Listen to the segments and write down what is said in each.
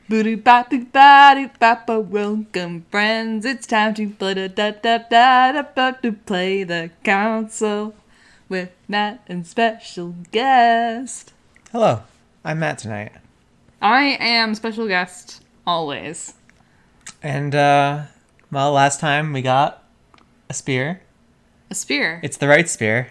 Welcome, friends. It's time to play the console with Matt and special guest. Hello, I'm Matt tonight. I am special guest always. And, last time we got a spear. A spear. It's the right spear.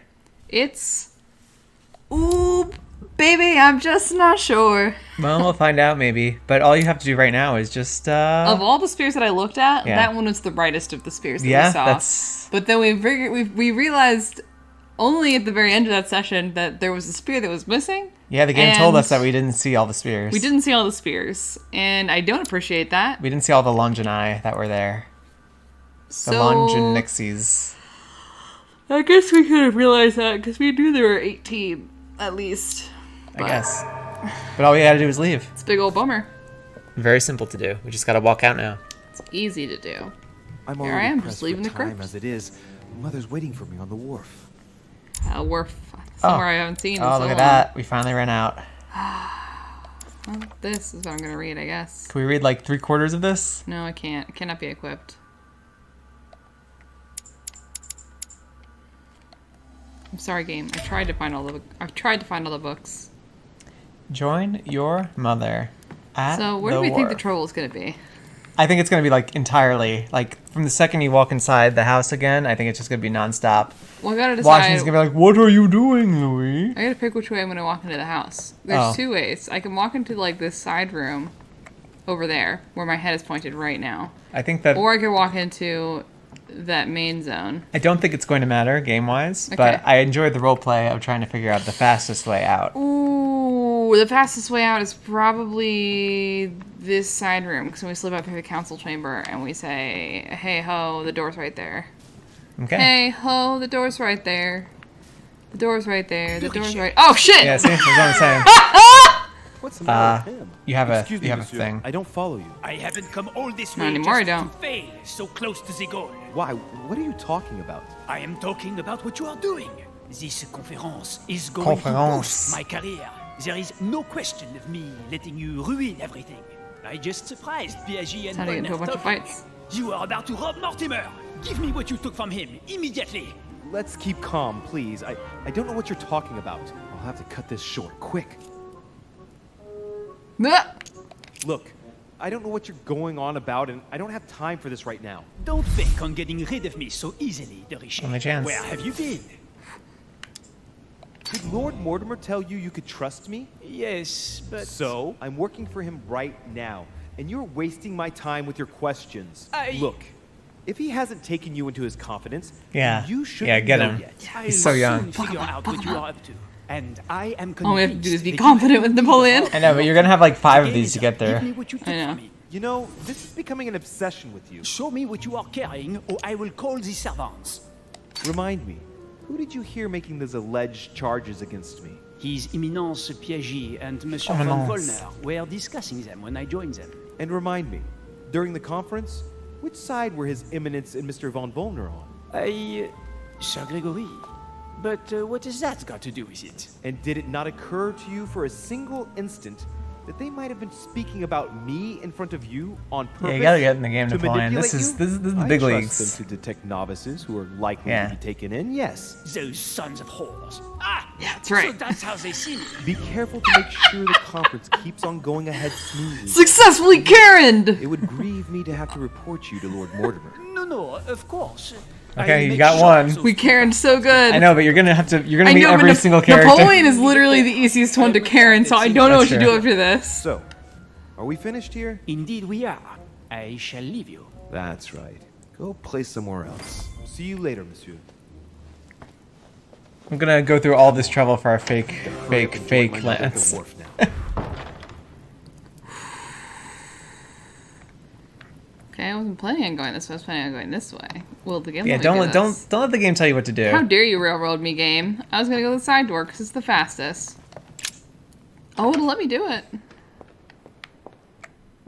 Ooh, baby, I'm just not sure. Well, we'll find out maybe. But all you have to do right now is just, Of all the spears that I looked at, Yeah. that one was the brightest of the spears that we saw. that's... But then we realized only at the very end of that session that there was a spear that was missing. Yeah, the game told us that we didn't see all the spears. We didn't see all the spears, and I don't appreciate that. We didn't see all the Longinai that were there. The So, Longinixies. I guess we could have realized that, because we knew there were 18, at least. I guess. But all we had to do was leave. It's a big old bummer. Very simple to do. We just gotta walk out now. It's easy to do. I'm Here I already am, pressed just leaving for the time crypt. as it is. Mother's waiting for me on the wharf. We're somewhere I haven't seen in Oh, so look long. at that. We finally ran out. Well, this is what I'm going to read, I guess. Can we read like 3/4 of this? No, I can't. It cannot be equipped. I'm sorry, game. I tried to find all the books. Join your mother at So where the do we think the wharf. trouble is going to be? I think it's going to be like entirely, like from the second you walk inside the house again, I think it's just going to be nonstop. Well, I got to decide. Washington's going to be like, what are you doing, Louis? I got to pick which way I'm going to walk into the house. There's Oh. two ways. I can walk into like this side room over there where my head is pointed right now. I think that, Or I could walk into that main zone. I don't think it's going to matter game-wise, Okay. but I enjoyed the role play of trying to figure out the fastest way out. Ooh, the fastest way out is probably this side room. Because when we slip out through the council chamber and we say, hey ho, the door's right there. Okay. Hey ho, the door's right there. The door's right there. The door's right. Oh shit! Yeah, see? That's what I'm saying. What's the matter with him? You have Excuse me, a monsieur. thing. I don't follow you. I haven't come all this Not way anymore, I just don't. to fail, so close to the goal. Why? What are you talking about? I am talking about what you are doing. This conference is going to boost my career. There is no question of me letting you ruin everything. I just surprised Piaget and How to get into a Bonner bunch of talking. fights. You are about to rob Mortimer. Give me what you took from him immediately. Let's keep calm, please. I don't know what you're talking about. I'll have to cut this short, quick. Ah! Look, I don't know what you're going on about, and I don't have time for this right now. Don't bank on getting rid of me so easily, de Richet. Only chance. Where have you been? Did Lord Mortimer tell you you could trust me? Yes, but... So, I'm working for him right now, and you're wasting my time with your questions. Look, if he hasn't taken you into his confidence, Yeah. you shouldn't Yeah, get know him. yet. He's so young. Soon figure out what you are up to. And I am convinced All we have to do is be that you confident have with to Napoleon. I know, but you're going to have like 5 of these to Gaze, get there. Give me what you took I know. from me. You know, this is becoming an obsession with you. Show me what you are carrying, or I will call the servants. Remind me, who did you hear making those alleged charges against me? His Eminence Piaget and Monsieur von Eminence. Wollner were discussing them when I joined them. And remind me, during the conference, which side were His Eminence and Mr. von Vollner on? Sir Gregory. But what has that got to do with it? And did it not occur to you for a single instant that they might have been speaking about me in front of you on purpose? Yeah, you gotta get in the game, to Napoleon. manipulate This is you? the I big trust leagues. them to detect novices who are likely Yeah. to be taken in, yes. Those sons of whores. Ah! Yeah, that's right. So that's how they see me. Be careful to make sure the conference keeps on going ahead smoothly. Successfully Karen'd! It would grieve me to have to report you to Lord Mortimer. No, of course. Okay, I will you make got sure one. those We Karen'd so good. I know, but you're going to I meet know, but every single character. Napoleon is literally the easiest one to Karen, so I don't know what That's to true. do after this. So, are we finished here? Indeed we are. I shall leave you. That's right. Go play somewhere else. See you later, monsieur. I'm going to go through all this trouble for our fake Hurry up and join my mother at the lance. wharf now. Okay, I wasn't planning on going this way. I was planning on going this way. Well, the game Yeah, let me don't do let, this. don't let the game tell you what to do. How dare you railroad me, game? I was gonna go the side door because it's the fastest. Oh, it'll let me do it.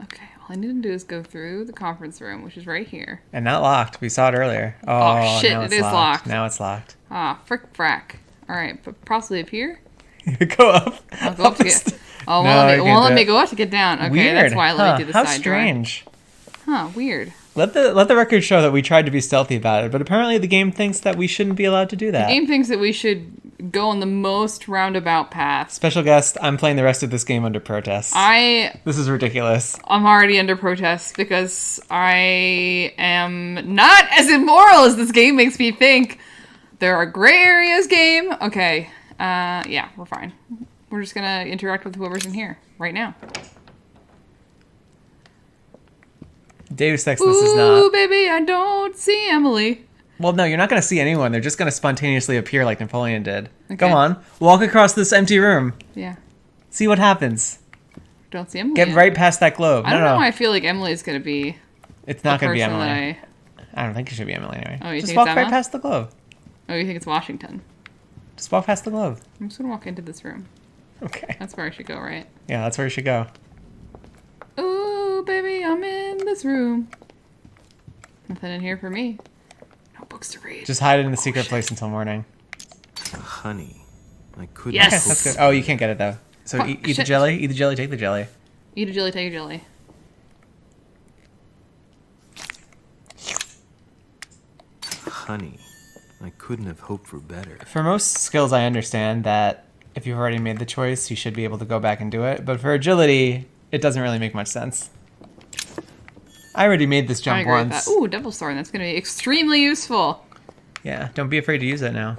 Okay, all I need to do is go through the conference room, which is right here. And not locked. We saw it earlier. Oh, shit, now it it's is locked. Now it's locked. Ah, frick frack. Alright, but possibly up here? Go up. I'll go up to get... Oh, No, well, you it can't won't do let me it. go up to get down. Okay, Weird. that's why I let Huh, me do the how side strange. door. Huh, weird. Let the record show that we tried to be stealthy about it, but apparently the game thinks that we shouldn't be allowed to do that. The game thinks that we should go on the most roundabout path. Special guest, I'm playing the rest of this game under protest. This is ridiculous. I'm already under protest because I am not as immoral as this game makes me think. There are gray areas, game. Okay. Yeah, we're fine. We're just gonna interact with whoever's in here right now. Deus Ex, Ooh, this is not. baby, I don't see Emily. Well, no, you're not going to see anyone. They're just going to spontaneously appear like Napoleon did. Okay. Go on. Walk across this empty room. Yeah, See what happens. don't see Emily. Get yet. right past that globe. I don't know No. why I feel like Emily's gonna be It's the not going to be person Emily. that I don't think it should be Emily anyway. Oh, you just think walk it's right Emma? past the globe. Oh, you think it's Washington? Just walk past the globe. I'm just gonna walk into this room. Okay. That's where I should go, right? Yeah, that's where you should go. Ooh, baby, I'm in this room. Nothing in here for me. No books to read. Just hide it in the secret place until morning. Honey, I couldn't. Yes! Okay, that's good. Oh, you can't get it though. So Fuck, eat the shit. jelly. Eat the jelly. Take the jelly. Eat a jelly, take a jelly. Honey, I couldn't have hoped for better. For most skills, I understand that if you've already made the choice, you should be able to go back and do it. But for agility, it doesn't really make much sense. I already made this I jump agree with once. that. Ooh, Devil's Thorn. That's gonna be extremely useful. Yeah, don't be afraid to use it now.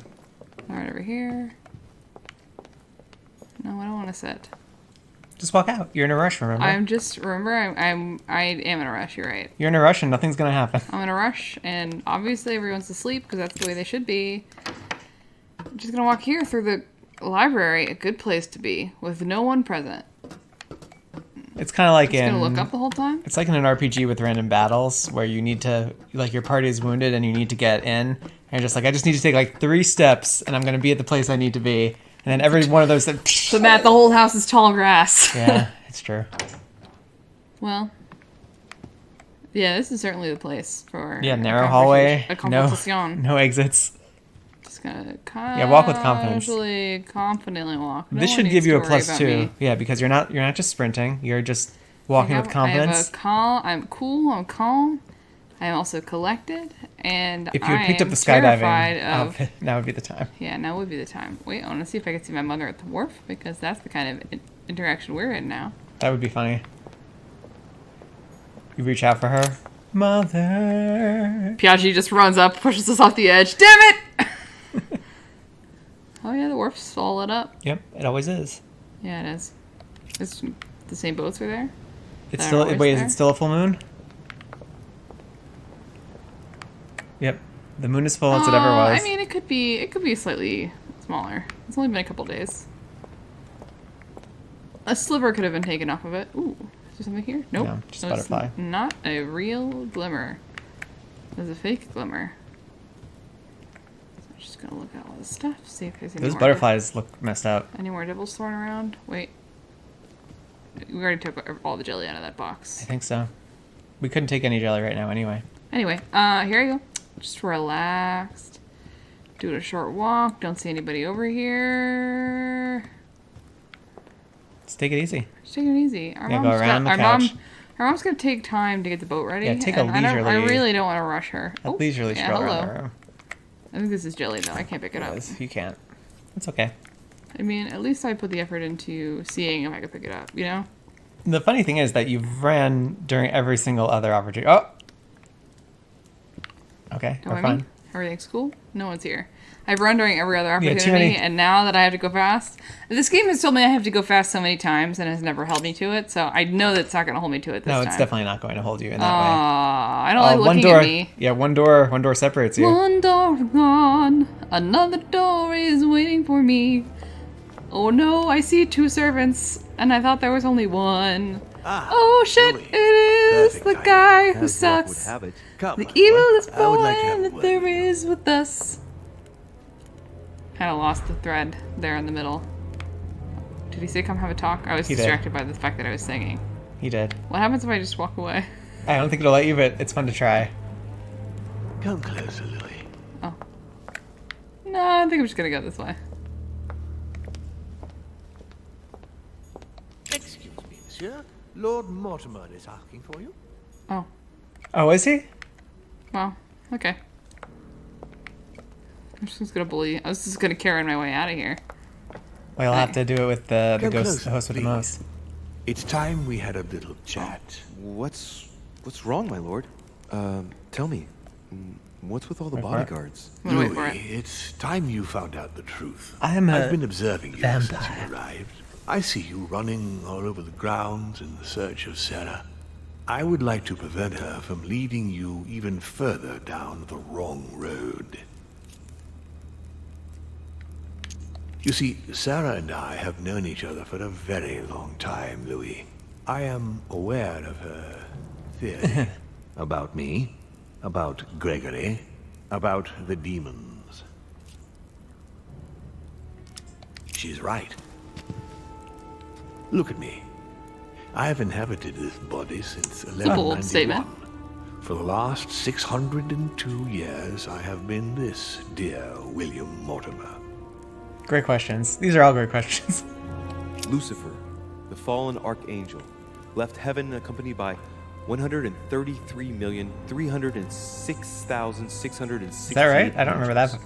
All right, over here. No, I don't want to sit. Just walk out. You're in a rush, remember? I am in a rush. You're right. You're in a rush and nothing's gonna happen. I'm in a rush, and obviously everyone's asleep because that's the way they should be. I'm just gonna walk here through the library, a good place to be, with no one present. It's kind of like Just in. gonna look up the whole time. It's like in an RPG with random battles where you need to, like, your party is wounded and you need to get in. And you're just like, I just need to take like 3 steps and I'm gonna be at the place I need to be. And then every one of those. So Matt, the whole house is tall grass. Yeah, it's true. Well, yeah, this is certainly the place for Yeah, a narrow hallway. a No, conversation. no exits. Just gonna walk with confidence. confidently walk. No This one should needs give you to a worry plus about 2. me. Yeah, because you're not just sprinting. You're just walking with confidence. I'm cool. I'm calm. I'm also collected, and If you had picked I up the am terrified skydiving of. outfit, now would be the time. Yeah, now would be the time. Wait, I want to see if I can see my mother at the wharf because that's the kind of interaction we're in now. That would be funny. You reach out for her. Mother. Piaggi just runs up, pushes us off the edge. Damn it! Oh yeah, the wharf's all lit up. Yep, it always is. Yeah, it is. It's the same boats are there. It's That still. are always Wait, is there? it still a full moon? Yep, the moon is full as it ever was. I mean, it could be slightly smaller. It's only been a couple days. A sliver could have been taken off of it. Ooh, is there something here? Nope. No, just it's butterfly. Not a real glimmer. There's a fake glimmer. So I'm just gonna look at all this stuff, see if there's any Those more butterflies look messed up. Any more Devil's Thorn around? Wait. We already took all the jelly out of that I box. think so. We couldn't take any jelly right now anyway. Anyway, here you go. Just relaxed. Doing a short walk. Don't see anybody over here. Let's take it easy. Just take it easy. Our Yeah, go mom's around got, the our couch. mom's gonna take time to get the boat ready. Yeah, take a and I leisurely- really don't want to rush her. A leisurely yeah, stroll hello. around the room. I think this is jelly though. I can't pick it up. Yes, you can't. It's okay. I mean, at least I put the effort into seeing if I could pick it up. You know. The funny thing is that you've ran during every single other opportunity. Oh! Okay, Don't we're mind fine. me. Everything's cool. No one's here. I've run during every other Yeah, opportunity, too many- and now that I have to go fast, this game has told me I have to go fast so many times and has never held me to it. So I know that it's not going to hold me to it this No, time. it's definitely not going to hold you in that way. I don't like one looking door. at me. Yeah, one door separates you. One door gone, another door is waiting for me. Oh no, I see 2 servants, and I thought there was only one. Oh shit, Louis. it is Perfect the timing. guy who As luck would sucks. have it. Come The on, evil what? is I would like to have born a that word there with you. is with us. Kind of lost the thread there in the middle. Did he say come have a talk? I was He did. distracted by the fact that I was singing. He did. What happens if I just walk away? I don't think it'll let you, but it's fun to try. Come closer, Louis. Oh. No, I think I'm just gonna go this way. monsieur. Lord Mortimer is asking for you. Oh, Oh, is he? well, okay. I'm just gonna bully. I was just gonna carry my way out of here. Well, you'll have to do it with the Come ghost, closer, the host with the please. most. It's time we had a little chat. What's wrong, my lord? Tell me, what's with all the Wait for it. bodyguards? I'm gonna wait for Louis, it. it's time you found out the truth. I'm a I've been observing you since vampire. you arrived. I see you running all over the grounds in the search of Sarah. I would like to prevent her from leading you even further down the wrong road. You see, Sarah and I have known each other for a very long time, Louis. I am aware of her theory about me, about Gregory, about the demons. She's right. Look at me. I have inhabited this body since a bold 1191. statement. For the last 602 years, I have been this dear William Mortimer. Great questions. These are all great questions. Lucifer, the fallen archangel, left heaven accompanied by 133,306,660. Is that right? I don't remember that.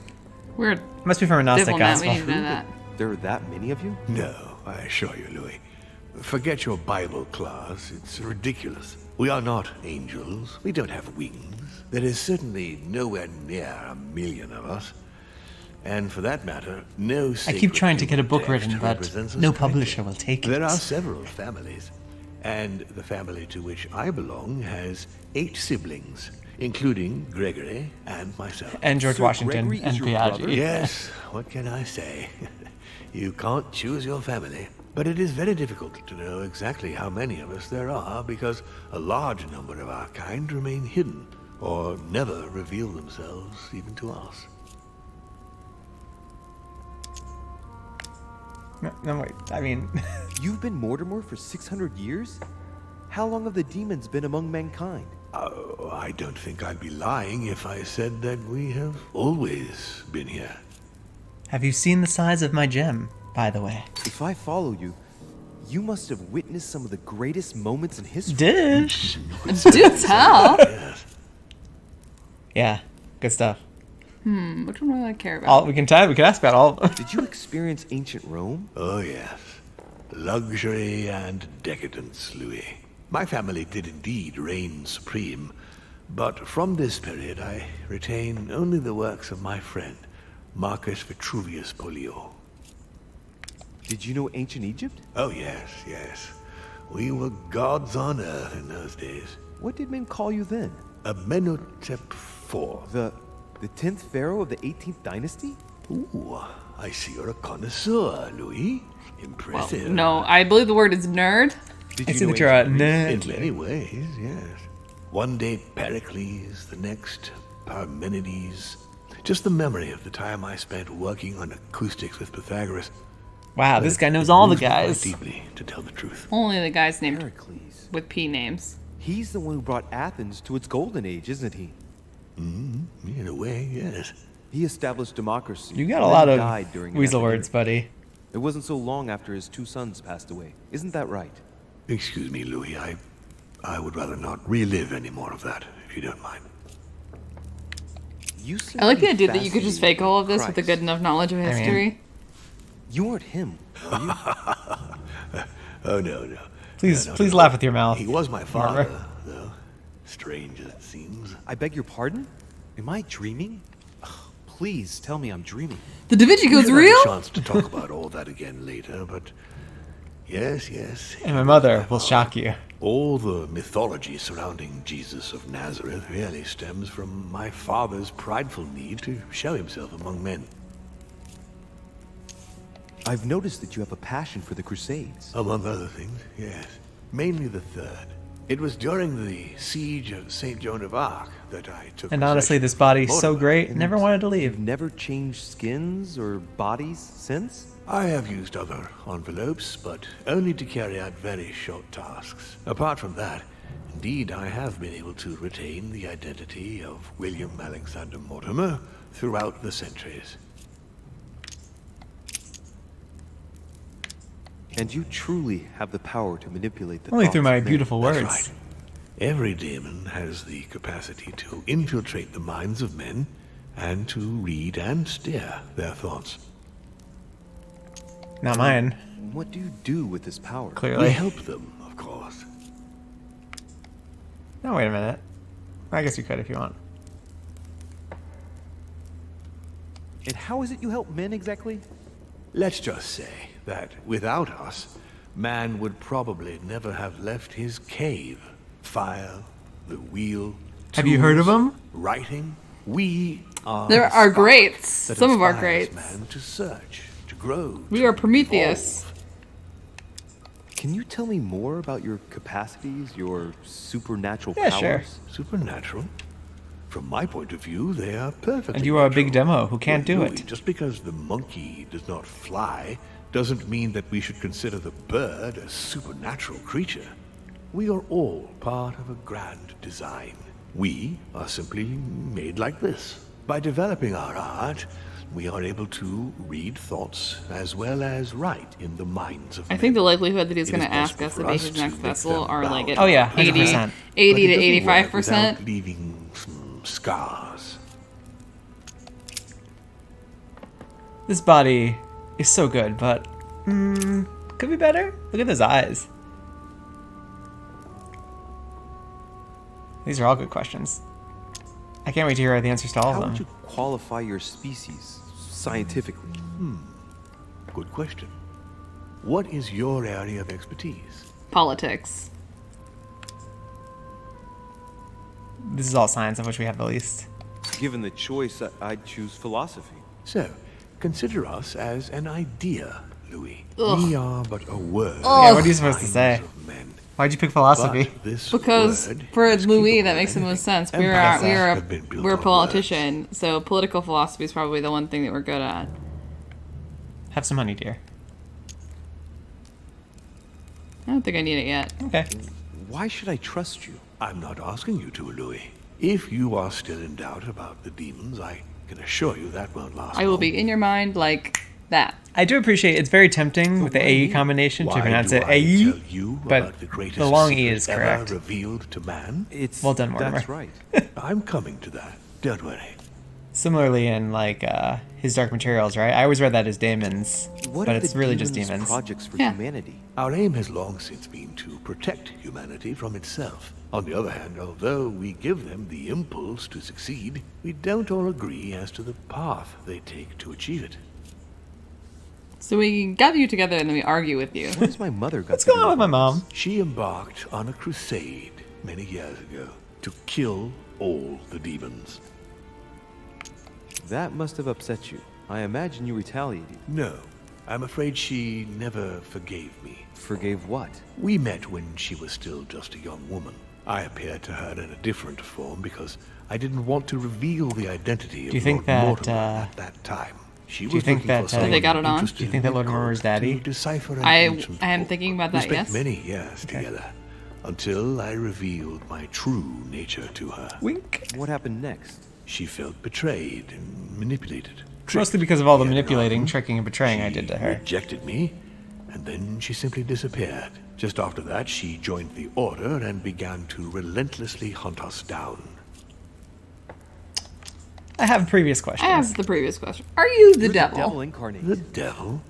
Weird. Must be from a Gnostic Diplomat, we gospel. need to know that. There are that many of you? No, I assure you, Louis. Forget your Bible class. It's ridiculous. We are not angels. We don't have wings. There is certainly nowhere near 1,000,000 of us. And for that matter, no I sacred keep trying to get a human book text written, but represents us no correctly. publisher will take it. There are several families, and the family to which I belong has 8 siblings, including Gregory and myself. And George Sir Washington Gregory is and your Piaget. brother? Yes, what can I say? You can't choose your family. But it is very difficult to know exactly how many of us there are because a large number of our kind remain hidden or never reveal themselves even to us. No, wait. I mean, You've been Mortimer for 600 years? How long have the demons been among mankind? Oh, I don't think I'd be lying if I said that we have always been here. have you seen the size of my gem, by the way? If I follow you, you must have witnessed some of the greatest moments in history. Dish. Do tell. Yes. Yeah, good stuff. Which one do I care about? All we can ask about all. Did you experience ancient Rome? Oh, yes. Luxury and decadence, Louis. My family did indeed reign supreme, but from this period I retain only the works of my friend, Marcus Vitruvius Pollio. Did you know ancient Egypt? Oh, yes, yes. We were gods on earth in those days. What did men call you then? Amenhotep IV. The 10th pharaoh of the 18th dynasty? Ooh, I see you're a connoisseur, Louis. Well, Impressive. no, I believe the word is nerd. Did I you see know that you're a ancient Greece? nerd. In many ways, yes. One day Pericles, the next Parmenides. Just the memory of the time I spent working on acoustics with Pythagoras. Wow, this guy knows all the moves me quite guys. deeply, to tell the truth. Only the guys named Pericles. with P names. He's the one who brought Athens to its golden age, isn't he? In a way, yes. He established democracy. You got a and lot then of died during an weasel epidemic. words, buddy. It wasn't so long after his 2 sons passed away. Isn't that right? Excuse me, Louis. I would rather not relive any more of that, if you don't mind. You seem I like to the be idea that you could just fascinated fake all of with this with a Christ. good enough knowledge of mean- history. You aren't him, are you? Oh, no. Please, No, no, please no. laugh with your mouth. He was my father, Marver. though. Strange as it seems. I beg your pardon? Am I dreaming? Ugh, please tell me I'm dreaming. The Da Vinci Code's We'll have real? a chance to talk about all that again later, but yes. And my mother will shock you. All the mythology surrounding Jesus of Nazareth really stems from my father's prideful need to show himself among men. I've noticed that you have a passion for the Crusades. Among other things, yes. Mainly the third. It was during the siege of St. Joan of Arc that I took And honestly, possession this of body's so Mortimer. great, never wanted to You've leave. never changed skins or bodies since? I have used other envelopes, but only to carry out very short tasks. Apart from that, indeed, I have been able to retain the identity of William Alexander Mortimer throughout the centuries. And you truly have the power to manipulate the Only thoughts through my of men. beautiful That's words. right. Every demon has the capacity to infiltrate the minds of men and to read and steer their thoughts. Not mine, What do you do with this power? We clearly. help them, of course. No, wait a minute. I guess you could if you want. And how is it you help men exactly? Let's just say that without us, man would probably never have left his cave. Fire, the wheel. Have you heard of tools, them? Writing. We are. There the are spark greats. that Some of our inspires greats. Man to search, to grow. We to are Prometheus. evolve. Can you tell me more about your capacities, your supernatural Yeah, powers? sure. Supernatural. From my point of view, they are perfectly. And you are a big natural. demo who can't do Louis, it. Just because the monkey does not fly doesn't mean that we should consider the bird a supernatural creature. We are all part of a grand design. We are simply made like this. By developing our art, we are able to read thoughts as well as write in the minds of I think the likelihood that he's It going is to ask possible us to for be us his to next make vessel them are like bow. at Oh, yeah, 80, 100%. 80 But to it doesn't work 85%. without leaving some scars. This body is so good, but could be better. Look at those eyes. These are all good questions. I can't wait to hear the answers to all How of would them. you qualify your species scientifically? Good question. What is your area of expertise? Politics. This is all science of which we have the least. Given the choice, I'd choose philosophy. So, consider us as an idea, Louis. Ugh. We are but a word. Yeah, what are you supposed to in the say? minds of men. Why'd you pick philosophy? But this Because word for is Louis, capable that of makes the most anything. sense. Empires Empires have been built We're a on politician, so political philosophy is probably the one thing that we're good at. Have some honey, dear. I don't think I need it yet. Okay. Why should I trust you? words. I'm not asking you to, Louis. If you are still in doubt about the demons, I can assure you that won't last I will long. be in your mind like that. I do appreciate it's very tempting with the AE combination to Why pronounce do it I AE, tell you but about the greatest the long E secret is ever correct. revealed to man? It's Well done, Mortimer. That's right. I'm coming to that. Don't worry. Similarly in like his Dark Materials, right? I always read that as daemons, What but are it's the really just demons' demons. projects for Yeah. humanity? Our aim has long since been to protect humanity from itself. On the other hand, although we give them the impulse to succeed, we don't all agree as to the path they take to achieve it. So we gather you together and then we argue with you. What has my mother got What's to do going on with my all this? mom? She embarked on a crusade many years ago to kill all the demons. That must have upset you. I imagine you retaliated. No, I'm afraid she never forgave me. Forgave what? We met when she was still just a young woman. I appeared to her in a different form because I didn't want to reveal the identity of you think Lord that, Mortimer uh, at that time. She do you was think looking that, for someone They got it on? interested Do you think that in Lord occult Mortimer's daddy? to decipher an I ancient am book. thinking about We that, spent yes. many years together until I revealed my true nature to her. Wink. What happened next? She felt betrayed and manipulated. Mostly because of all the Yet manipulating, often, tricking, and betraying I she did to her. Rejected me, and then she simply disappeared. Just after that, she joined the Order and began to relentlessly hunt us down. I have previous I questions. asked the previous question. Are you the You're devil? The devil incarnate. The devil?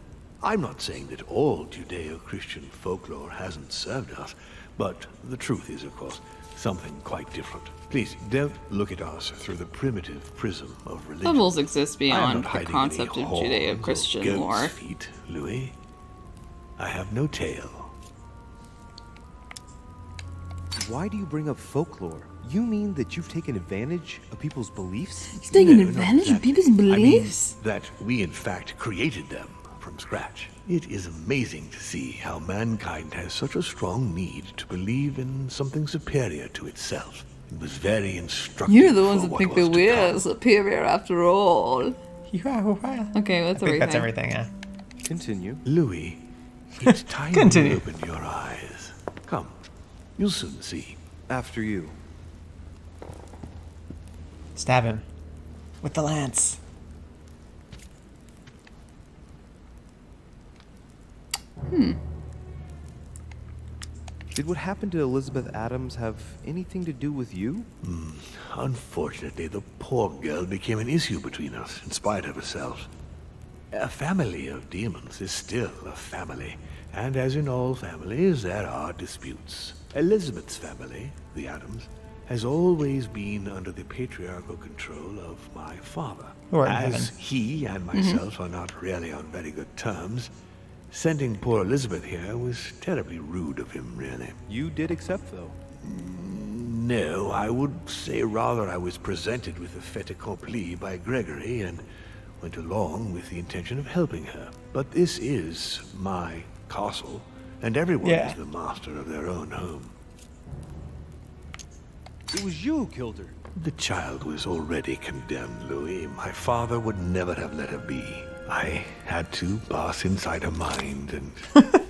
I'm not saying that all Judeo-Christian folklore hasn't served us, but the truth is, of course, something quite different. Please, don't look at us through the primitive prism of religion. Devils exist I am beyond not the hiding concept any of horns or Judeo-Christian goat's lore. feet, Louis. I have no tail. Why do you bring up folklore? You mean that you've taken advantage of people's beliefs? He's taking No, not advantage of exactly. people's I mean beliefs? that we in fact created them from scratch. It is amazing to see how mankind has such a strong need to believe in something superior to itself. It was very instructive. You're the ones for that what think was that to we're come. superior after all. I Okay, that's think everything. that's everything, yeah. Continue. Louis, it's time Continue. you open your eyes. Come, you'll soon see. After you. Stab him. With the lance. Did what happened to Elizabeth Adams have anything to do with you? Unfortunately, the poor girl became an issue between us, in spite of herself. A family of demons is still a family, and as in all families, there are disputes. Elizabeth's family, the Adams, has always been under the patriarchal control of my father. Who are in As heaven. he and myself are not really on very good terms, sending poor Elizabeth here was terribly rude of him, really. You did accept, though. No, I would say rather I was presented with a fait accompli by Gregory and went along with the intention of helping her. But this is my castle, and everyone Yeah. is the master of their own home. It was you who killed her. The child was already condemned, Louis. My father would never have let her be. I had to pass inside her mind and,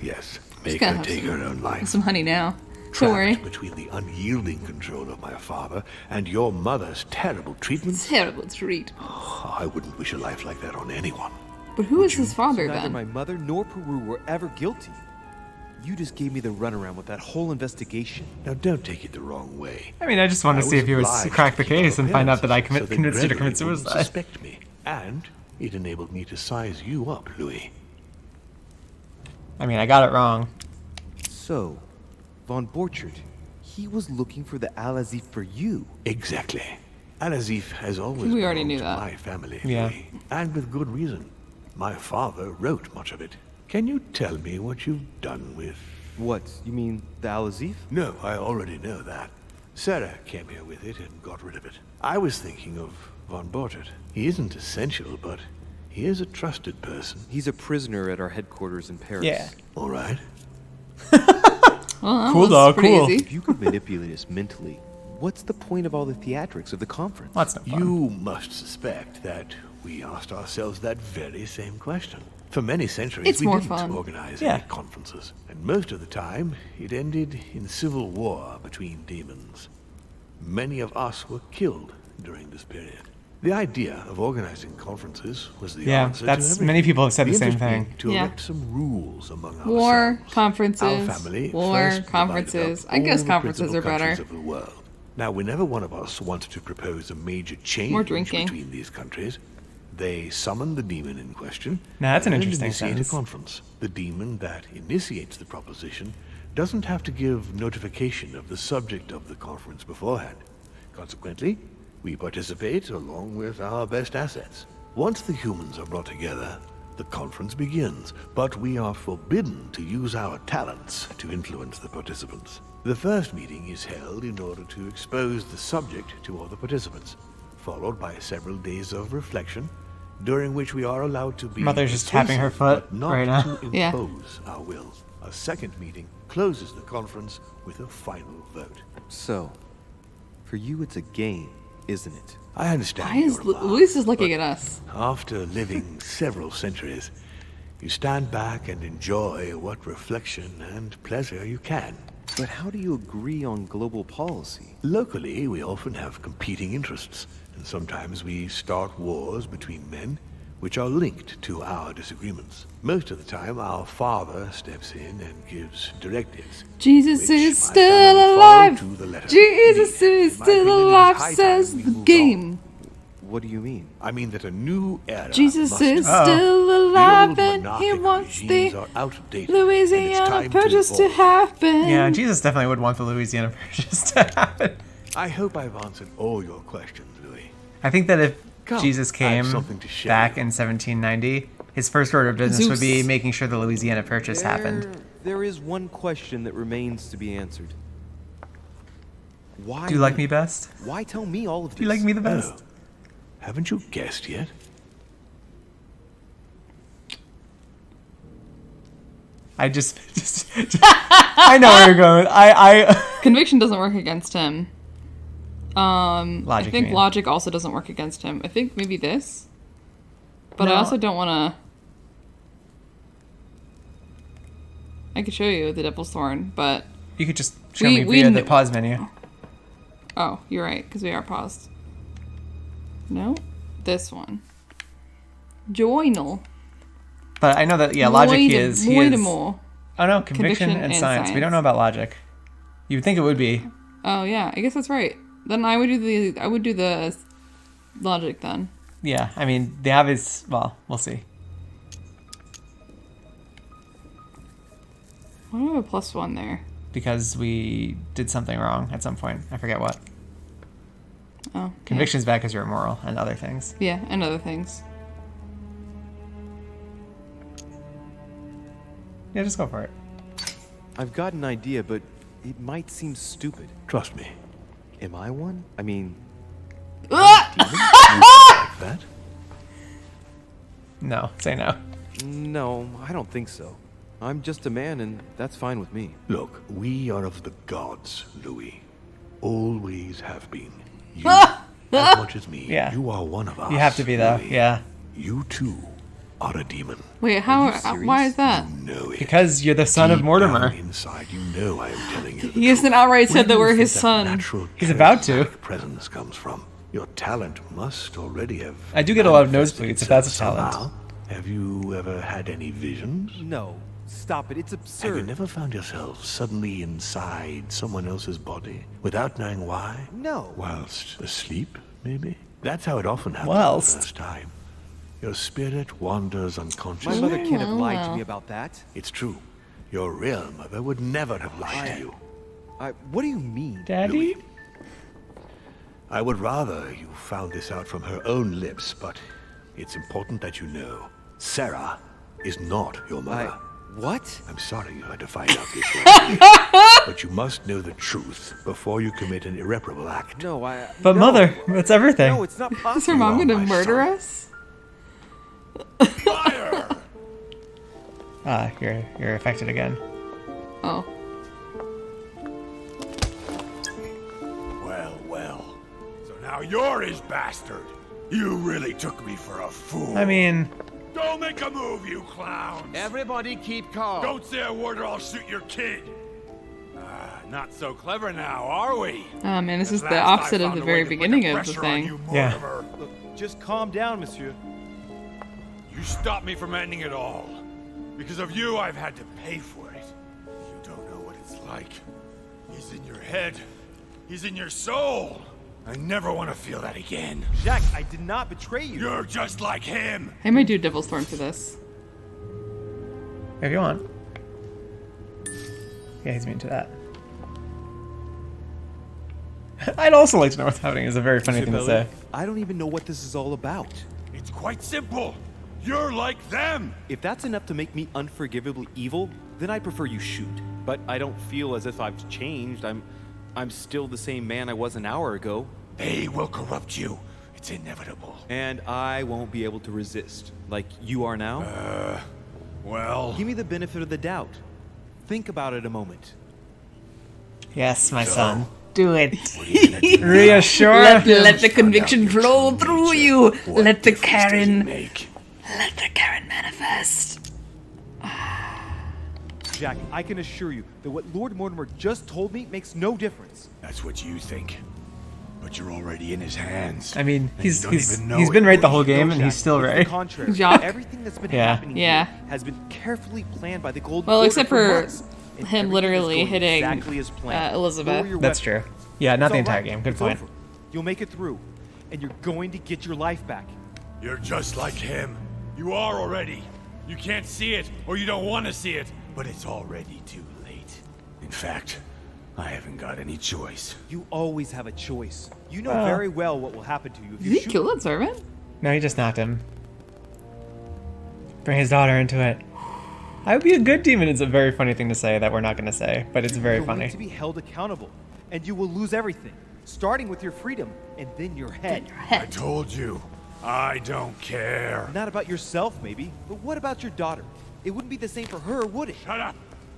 yes, make gonna her have take some- her own life. Some honey now. Don't Trapped worry. between the unyielding control of my father and your mother's terrible treatment, Terrible treat. I wouldn't wish a life like that on anyone. But who is his father Neither then? my mother nor Peru were ever guilty. You just gave me the runaround with that whole investigation. Now, don't take it the wrong way. I mean, I just want to see if he would obliged crack the to keep case up and find out that I appearances so convinced you to Gregory commit wouldn't suicide. suspect me, and it enabled me to size you up, Louis. I mean, I got it wrong. So, Von Borchert, he was looking for the Al-Azif for you. Exactly. Al-Azif has always We already belonged knew to that. my family, Yeah. Louis, and with good reason. My father wrote much of it. Can you tell me what you've done with... What, you mean the Al-Azif? No, I already know that. Sarah came here with it and got rid of it. I was thinking of Von Borchert. He isn't essential, but he is a trusted person. He's a prisoner at our headquarters in Paris. Yeah. All right. Well, that Cool, was dog, pretty cool. easy. If you could manipulate us mentally, what's the point of all the theatrics of the conference? Well, that's no fun. You must suspect that we asked ourselves that very same question. For many centuries, It's we more didn't fun. organize Yeah. any conferences, and most of the time, it ended in civil war between demons. Many of us were killed during this period. The idea of organizing conferences was the Yeah, answer that's- to everything. many people have said the same interest being thing. To Yeah. erect some rules among War, ourselves. conferences, Our family war, first divided conferences. up I guess all the conferences principal are better. countries of the world. Now, whenever one of us wanted to propose a major change More drinking. between these countries, they summon the demon in question. Now, that's an and interesting initiate sentence. a conference. The demon that initiates the proposition doesn't have to give notification of the subject of the conference beforehand. Consequently, we participate along with our best assets. Once the humans are brought together, the conference begins, but we are forbidden to use our talents to influence the participants. The first meeting is held in order to expose the subject to all the participants, followed by several days of reflection, during which we are allowed to be Mother's just tapping her persuasive, foot but not right now. to Yeah. impose our will. A second meeting closes the conference with a final vote. So, for you it's a game, isn't it? I understand. Why is your remark, Luis is looking but at us? After living several centuries, you stand back and enjoy what reflection and pleasure you can. But how do you agree on global policy? Locally, we often have competing interests, and sometimes we start wars between men which are linked to our disagreements. Most of the time, our father steps in and gives directives. Jesus which is my still family follow alive. to the letter. Jesus Indeed, is in my still opinion, it is alive, high time says we the moved game. What do you mean? on. I mean that a new era Jesus must is come. still The alive old and he monarchic wants regimes the are outdated, and it's Louisiana time Purchase to evolve. happen. Yeah, Jesus definitely would want the Louisiana Purchase to happen. I hope I've answered all your questions, Louis. I think that if Come, Jesus I have came something to show back you. in 1790, his first order of business would be Zeus. making sure the Louisiana Purchase happened. There is one question that remains to be answered. Why? Do you like me best? Why tell me all of this? Do you like me the best? Oh, haven't you guessed yet? I just I know where you're going. I Conviction doesn't work against him. Logic, I you think mean. logic also doesn't work against him. I think maybe this. But I No. also don't want to. I could show you the Devil's Thorn, but You could just show We- me we via the kn- pause menu. oh, you're right because we are paused. No, this one. Joinal. But I know that logic he is Moidamore. Oh no, conviction Conviction and and science. We science. don't know about logic. You would think it would be. Oh yeah, I guess that's right. Then I would do the logic then. Yeah, I mean, the obvious... Well, we'll see. Why do I have a +1 there? Because we did something wrong at some point. I forget what. Oh. Conviction's bad because you're immoral and other things. Yeah, and other things. Yeah, just go for it. I've got an idea, but it might seem stupid. Trust me. Am I one? I mean, Ah! Like that? No, say no. no, I don't think so. I'm just a man, and that's fine with me. Look, we are of the gods, Louis. Always have been. You, Ah! as much as me, Yeah. you are one of us. You have to be, though. Louis. Yeah. You too are a demon. Wait, Are you why serious? is that? You know it. Because you're the son of Deep Mortimer. down inside, you know I am telling you. He hasn't outright said that we're his son. He's about to. Presence comes from. Your talent must already have. I do get a lot of manifested nosebleeds, if that's a itself talent. somehow. Have you ever had any visions? No, stop it. It's Have absurd. you never found yourself suddenly inside someone else's body without knowing why? No. Whilst asleep, maybe? That's how it often happens Whilst? the first time. Your spirit wanders My unconsciously. mother can't have lied to wow. me about that. It's true. Your real mother would never have lied to you. What do you mean? Daddy? I would rather you found this out from her own lips, but it's important that you know. Sarah is not your mother. What? I'm sorry you had to find out this way. But you must know the truth before you commit an irreparable act. No, But no. mother, that's everything. No, it's not Is her possible. mom are gonna my murder son. us? Fire! Ah, you're affected again. Oh. Well, well. So now you're his bastard. You really took me for a fool. I mean, Don't make a move, you clowns. Everybody keep calm. Don't say a word or I'll shoot your kid. Not so clever now, are we? Oh man, this is At the last I opposite of found the a very way to put beginning the of the pressure on thing. you, Yeah. Mortimer. Look, just calm down, monsieur. You stopped me from ending it all. Because of you, I've had to pay for it. You don't know what it's like. He's in your head. He's in your soul. I never want to feel that again. Jack, I did not betray you. You're just like him. I might do Devil's Thorn for this. if you want. Yeah, he's immune to that. I'd also like to know what's happening. It's a very funny thing to say. I don't even know what this is all about. It's quite simple. You're like them. If that's enough to make me unforgivably evil, then I prefer you shoot. But I don't feel as if I've changed. I'm still the same man I was an hour ago. They will corrupt you. It's inevitable. And I won't be able to resist, like you are now. Well, Give me the benefit of the doubt. Think about it a moment. Yes, my son. Do it. what are you gonna do? Reassure Let him. the conviction flow through you. What Let the difference does it Karen make? manifest. Jack, I can assure you that what Lord Mortimer just told me makes no difference. That's what you think. But you're already in his hands. I mean, And you don't even know he's it, been right the Louis. whole game, No, and Jack, he's still it's right. the contrary. Jacques. Everything that's been Yeah. happening Yeah. here has been carefully planned by the Gold Well, Order except for months. And him everything is literally going hitting, exactly as planned. Elizabeth. Lower your That's weapon. true. Yeah, not It's the all entire right. game. Good It's point. over. You'll make it through, and you're going to get your life back. You're just like him. You are already. You can't see it, or you don't want to see it, but it's already too late. In fact, I haven't got any choice. You always have a choice. You know Well. very well what will happen to you if Did you he shoot. kill that servant? No, he just knocked him. Bring his daughter into it. I would be a good demon. It's a very funny thing to say that we're not going to say, but it's very You're going funny. to be held accountable, and you will lose everything, starting with your freedom and then your head. I told you, I don't care. Not about yourself, maybe, but what about your daughter? It wouldn't be the same for her, would it? Shut up!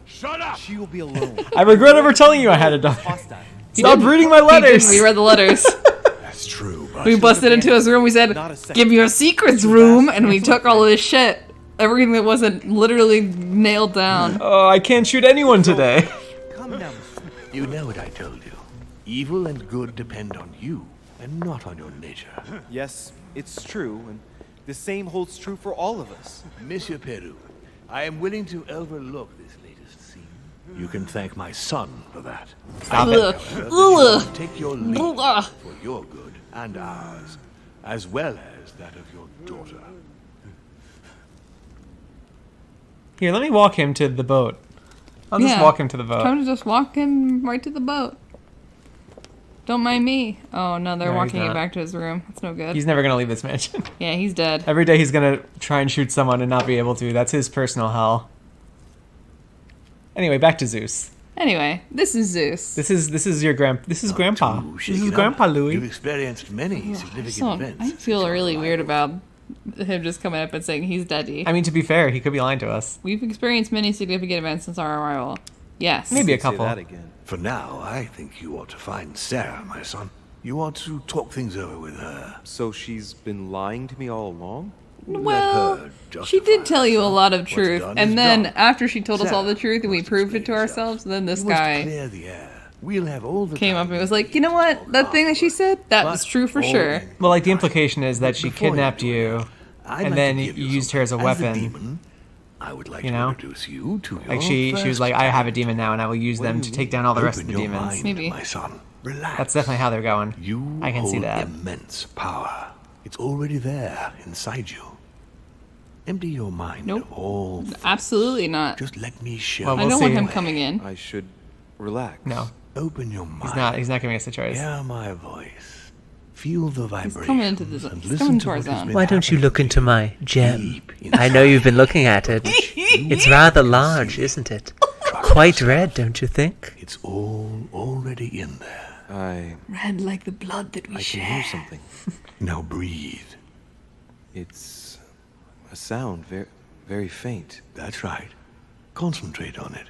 Shut up! She will be alone. I regret ever telling you I had a daughter. Hostile. Stop reading my He did. letters. We read the letters. That's true, but We busted into his room. We said, Not a second. "Give me your secrets room," and we took all of his shit. Everything that wasn't literally nailed down. Oh, I can't shoot anyone today. Come now, monsieur. You know what I told you. Evil and good depend on you, and not on your nature. Yes, it's true, and the same holds true for all of us. Monsieur Peru, I am willing to overlook this latest scene. You can thank my son for that. Stop I it. think, however, that you must take your leave Ugh. for your good and ours, as well as that of your daughter. Here, let me walk him to the boat. I'll just Yeah. walk him to the boat. Time to just walk him right to the boat. Don't mind me. Oh no, they're No, he's walking him not. back to his room. That's no good. He's never gonna leave this mansion. Yeah, he's dead. Every day he's gonna try and shoot someone and not be able to. That's his personal hell. Anyway, back to Zeus. Anyway, this is Zeus. This is your this is Grandpa. To This shake is it up, Grandpa You've Louis. experienced many significant So, events. I since feel your really weird arrival. about him just coming up and saying he's deady. I mean, to be fair, he could be lying to us. We've experienced many significant events since our arrival. Yes. Maybe a Say couple. that again. For now, I think you ought to find Sarah, my son. You ought to talk things over with her. So she's been lying to me all along? Well, her she justify did tell you a herself. lot of What's truth, done is and then done. after she told us all the Sarah, truth and we must proved it to explain yourself. ourselves, then this You must guy clear the air. We'll have all the came time up and was we like, you know what? need. That thing that she said, that But was true for all sure. in Well, like the time. implication is that she Before kidnapped do you, that, I'd and like then to give you you used her as a something. weapon. Demon, I would like You to know? introduce you to your Like she was first like, I have a talent. demon now, and I will use What do them you to mean? take down all the rest of Open the your demons. mind, Maybe. my son. Relax. That's definitely how they're going. You I can see hold that. immense power. It's already there inside you. Empty your mind Nope. of all. Absolutely not. Just let me show Well, I you. don't we'll want see. him coming in. I should relax. No, Open your mind. he's not giving us a choice. Hear my voice. Feel the vibration. coming into the- and he's listen coming to to our what has zone. been Why don't you happening look into my gem? deep I know you've been looking at it. inside you. It's rather large, isn't it? Quite red, don't you think? It's all already in there. I Red like the blood that we can hear something. Now breathe. It's a sound, very, very faint. That's right. Concentrate on it.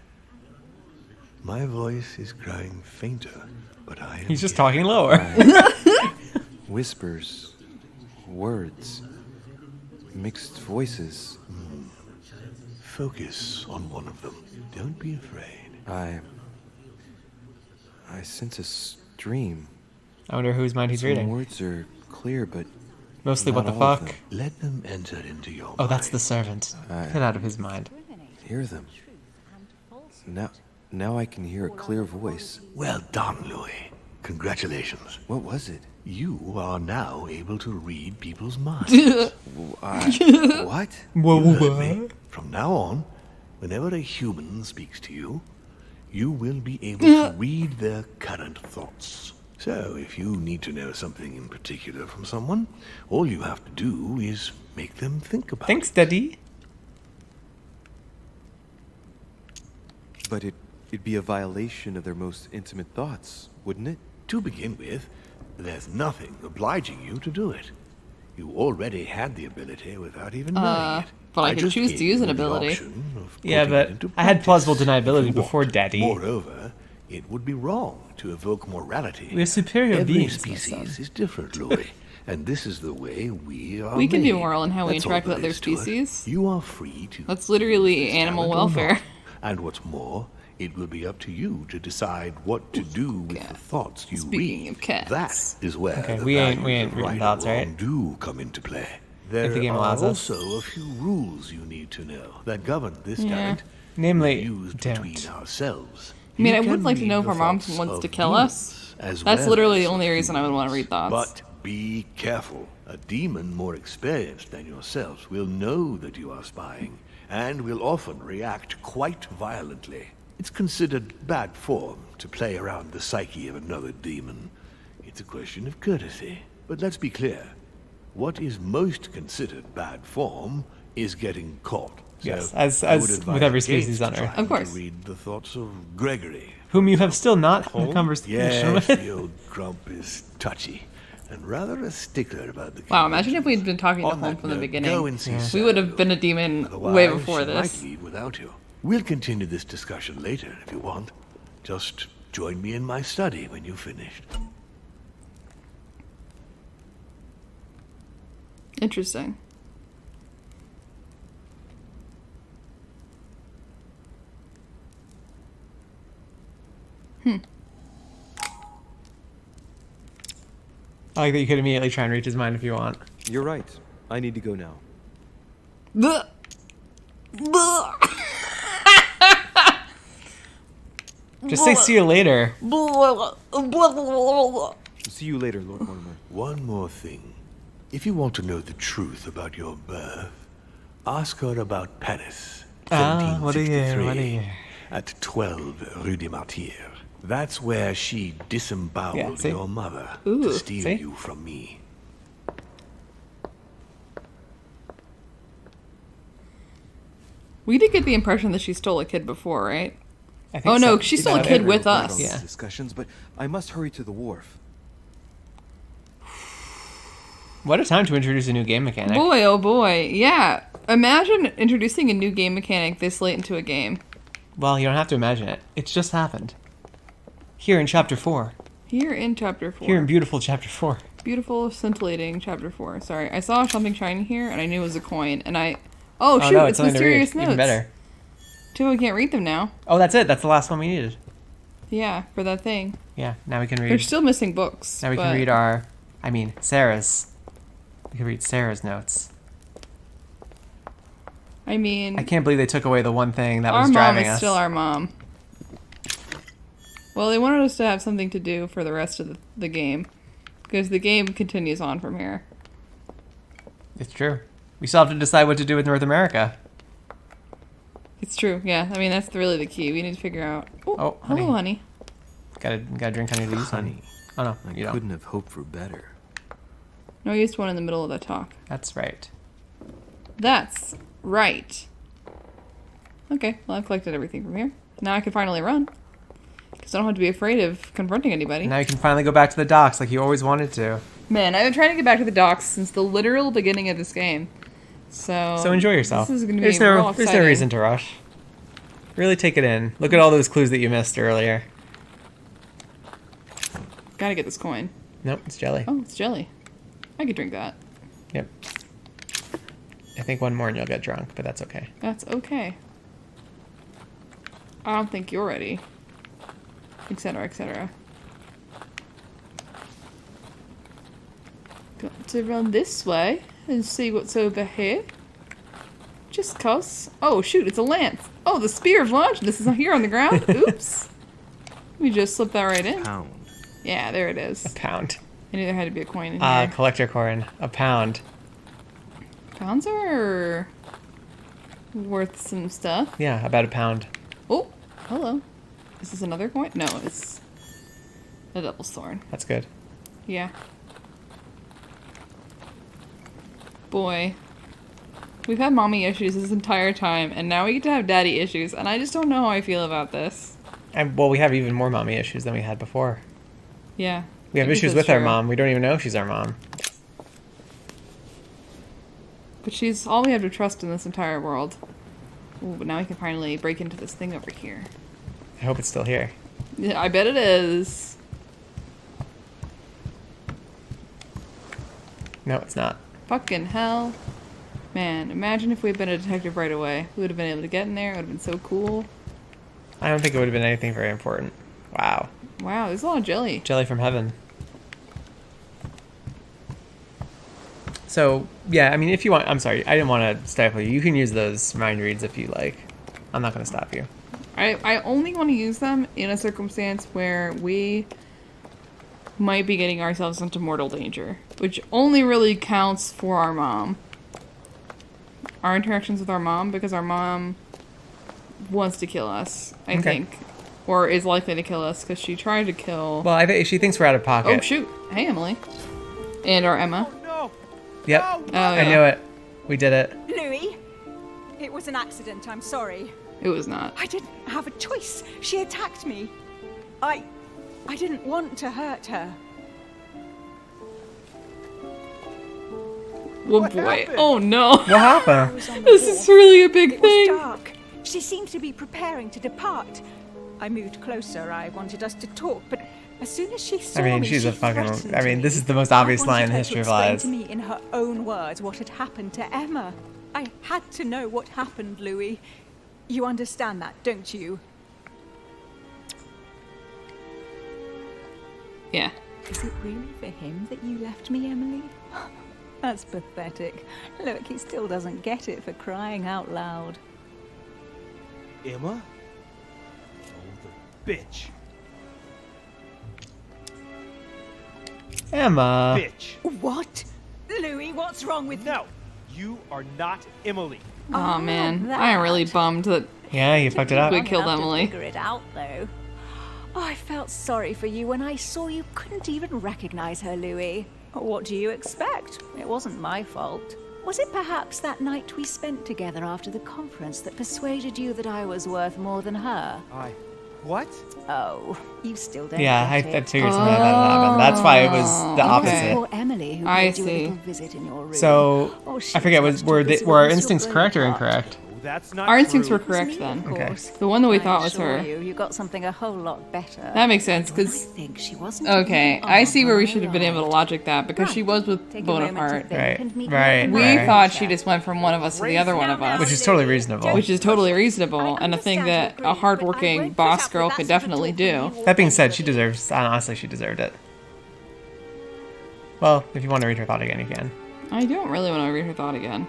My voice is growing fainter, but I am He's just here. talking lower. Whispers, words, mixed voices. Focus on one of them. Don't be afraid. I sense a stream. I wonder whose mind he's Some reading. words are clear, but Mostly what the not all of fuck. them. Let them enter into your Oh, that's the mind. servant. Get out of his mind. Hear them. Now I can hear a clear voice. Well done, Louis. Congratulations. What was it? You are now able to read people's minds. What? Whoa, You heard me. From now on, whenever a human speaks to you, you will be able to read their current thoughts. So, if you need to know something in particular from someone, all you have to do is make them think about Thanks, it. Daddy. But it'd be a violation of their most intimate thoughts, wouldn't it? To begin with, there's nothing obliging you to do it. You already had the ability without even knowing it. but I could just choose gave to use you an the ability. option of Yeah, putting but it into I had plausible practice deniability if you before want. Daddy. Moreover, it would be wrong to evoke morality. We're superior Every beings, my species son. is different, Louis, and this is the way we are. We can be made. moral in how we That's all interact with there other is to it. species. You are free to. That's literally use this animal talent or welfare. not. And what's more, it will be up to you to decide what to do with the thoughts you Speaking read. of cats. That is where Okay, the we ain't values of reading right thoughts, and wrong right? do come into play. There the game are allows us. also a few rules you need to know that govern this Yeah. talent. Namely, used don't. between ourselves. I mean, You I would can like to read know if the our mom thoughts wants of to kill demons us. as That's well literally as the only of reason I would want to read thoughts. But be careful. A demon more experienced than yourselves will know that you are spying and will often react quite violently. It's considered bad form to play around the psyche of another demon. It's a question of courtesy. But let's be clear. What is most considered bad form is getting caught. So Yes, I as would with advise every species against on Earth. trying Of course. to read the thoughts of Gregory. Whom you have still not had a conversation Yes, with. the old grump is touchy and rather a stickler about the. Wow, imagine if we'd been talking to On Holm that from the note, beginning. go and see We Sarah, would have been a demon Otherwise, way before she this. might leave without you. We'll continue this discussion later if you want. Just join me in my study when you've finished. Interesting. I like that you could immediately try and reach his mind if you want. You're right. I need to go now. Blech. Blech. Just say see you later. See you later, Lord Mortimer. One more thing. If you want to know the truth about your birth, ask her about Paris, What a year, 1763, what a year. at 12 Rue des Martyrs. That's where she disemboweled Yeah, see? your mother Ooh, to steal see? you from me. We did get the impression that she stole a kid before, right? I think Oh no, so. she stole a No, kid no, with Right us. on these Yeah. discussions, but I must hurry to the wharf. What a time to introduce a new game mechanic. Boy, oh boy. Yeah. Imagine introducing a new game mechanic this late into a game. Well, you don't have to imagine it. It's just happened. Here in Chapter 4. Here in Chapter 4. Here in beautiful Chapter 4. Beautiful, scintillating Chapter 4. Sorry, I saw something shiny here, and I knew it was a coin, and I... Oh, shoot, no, it's something to read. mysterious notes. Even better. Too, we can't read them now. Oh, that's it. That's the last one we needed. Yeah, for that thing. Yeah, now we can They're read. still missing books. Now we can but- read our. I mean, Sarah's. We can read Sarah's notes. I mean, I can't believe they took away the one thing that our was mom driving is us. still our mom. Well, they wanted us to have something to do for the rest of the game. Because the game continues on from here. It's true. We still have to decide what to do with North America. It's true, yeah. I mean, that's really the key. We need to figure out... Oh, hello, honey. Gotta drink honeydews. Honey, Oh no, I you don't. couldn't have hoped for better. No, I used one in the middle of that talk. That's right. That's right. Okay, well, I've collected everything from here. Now I can finally run. Because I don't have to be afraid of confronting anybody. Now you can finally go back to the docks like you always wanted to. Man, I've been trying to get back to the docks since the literal beginning of this game. So So enjoy yourself. This is going to be There's real no exciting. reason to rush. Really take it in. Look at all those clues that you missed earlier. Gotta get this coin. Nope, it's jelly. Oh, it's jelly. I could drink that. Yep. I think one more and you'll get drunk, but that's okay. That's okay. I don't think you're ready. Etc., etc. Got to run this way and see what's over here. Just cause. Oh, shoot, it's a lance. Oh, the Spear of Longinus is here on the ground. Oops. We just slipped that right in. Pound. Yeah, there it is. Pound. I knew there had to be a coin in here. Collector coin. A pound. Pounds are worth some stuff. Yeah, about a pound. Oh, hello. Is this another coin? No, it's a Devil's Thorn. That's good. Yeah. Boy. We've had mommy issues this entire time, and now we get to have daddy issues, and I just don't know how I feel about this. And well, we have even more mommy issues than we had before. Yeah. We have I guess issues that's with our true. mom. We don't even know if she's our mom. But she's all we have to trust in this entire world. Ooh, but now we can finally break into this thing over here. I hope it's still here. Yeah, I bet it is. No, it's not. Fucking hell. Man, imagine if we'd been a detective right away. We would have been able to get in there. It would have been so cool. I don't think it would have been anything very important. Wow. Wow, there's a lot of jelly. Jelly from heaven. So, yeah, I mean, if you want... I'm sorry, I didn't want to stifle you. You can use those mind reads if you like. I'm not going to stop you. I only want to use them in a circumstance where we might be getting ourselves into mortal danger, which only really counts for our mom. Our interactions with our mom, because our mom wants to kill us, I think. Or is likely to kill us, because she tried to kill... Well, I think she thinks we're out of pocket. Oh, shoot. Hey, Emily. And our Emma. No! Yep. No! Oh, I yeah. knew it. We did it. Louis, it was an accident. I'm sorry. It was not. I didn't have a choice. She attacked me. I didn't want to hurt her. Oh, What boy. happened? Oh, no. What happened? Was on the This wharf. is really a big It was thing. dark. She seemed to be preparing to depart. I moved closer. I wanted us to talk, but as soon as she saw I mean, me, she's she a fucking... threatened I mean, me. this is the most obvious I line in the wanted her history of to explain lies. to me in her own words what had happened to Emma. I had to know what happened, Louis. You understand that, don't you? Yeah. Is it really for him that you left me, Emily? That's pathetic. Look, he still doesn't get it for crying out loud. Emma? Bitch. Emma. Bitch. What? Louis, what's wrong with No, you are not Emily. Oh man, that. I am really bummed that Yeah, you fucked it up. we killed I'll have to Emily. figure it out, though. Oh, I felt sorry for you when I saw you couldn't even recognize her, Louis. What do you expect? It wasn't my fault. Was it perhaps that night we spent together after the conference that persuaded you that I was worth more than her? What? Oh, you still don't Yeah, I get it. figured something like that happened. That's why it was the Oh, opposite. okay. Poor Emily, who I paid you a see. little visit in your room. So, Oh, she I forget, was were too busy our with Mr. instincts correct or Bonaparte. incorrect? Oh, that's not Our instincts true. were correct Me, then. of Okay. course. The one that we I thought was assure her. You got something a whole lot better. That makes sense, I because think she wasn't okay, even I on see where when we I should have been able to arrived. logic that because she was with Take a moment to Bonaparte. think Right, and meet me right, at the We right. thought she just went from one of us to the other one of us, Which is totally reasonable. which is totally reasonable I and a thing understand that your grief, a but I hardworking won't put boss up with girl that could sort of definitely talk do. from you That being said, she anybody. deserves, honestly, she deserved it. Well, if you want to read her thought again, you can. I don't really want to read her thought again.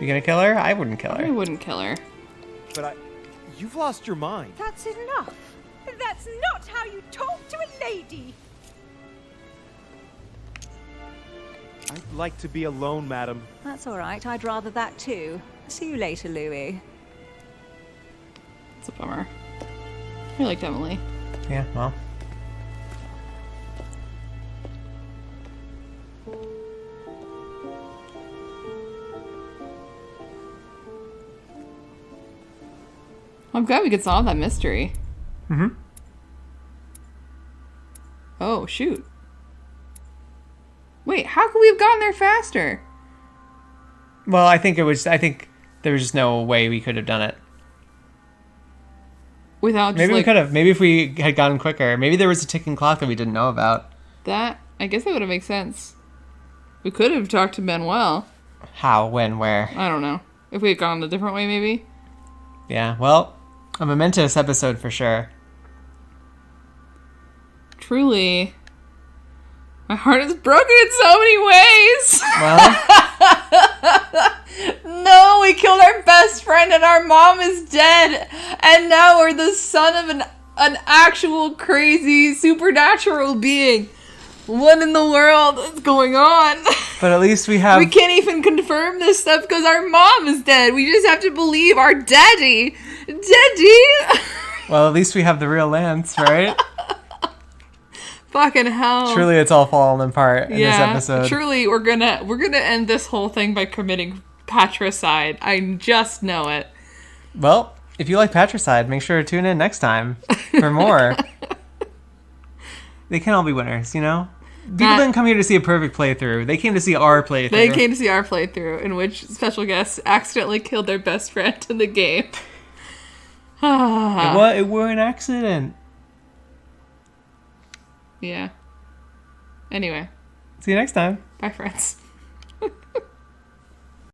You gonna kill her? I wouldn't kill I her. wouldn't kill her. But you've lost your mind. That's enough. That's not how you talk to a lady. I'd like to be alone, madam. That's all right. I'd rather that too. See you later, Louis. It's a bummer. I liked Emily. Yeah, well. I'm glad we could solve that mystery. Mm-hmm. Oh, shoot. Wait, how could we have gotten there faster? Well, I think there was just no way we could have done it. Without just Maybe we like could have. Maybe if we had gone quicker. Maybe there was a ticking clock that we didn't know about. that, I guess that would have made sense. We could have talked to Manuel. How, when, where? I don't know. If we had gone a different way, maybe? Yeah, well, a momentous episode for sure. Truly. My heart is broken in so many ways! Well, No, we killed our best friend and our mom is dead! And now we're the son of an actual crazy supernatural being. What in the world is going on? but at least we have... We can't even confirm this stuff because our mom is dead. We just have to believe our daddy. Daddy! Well, at least we have the real Lance, right? Fucking hell. Truly, it's all fallen apart in this episode. Truly, we're gonna end this whole thing by committing patricide. I just know it. Well, if you like Patricide, make sure to tune in next time for more. They can't all be winners, you know? People didn't come here to see a perfect playthrough. They came to see our playthrough. They came to see our playthrough, in which special guests accidentally killed their best friend in the game. It were an accident. Yeah. Anyway, See you next time. bye, friends.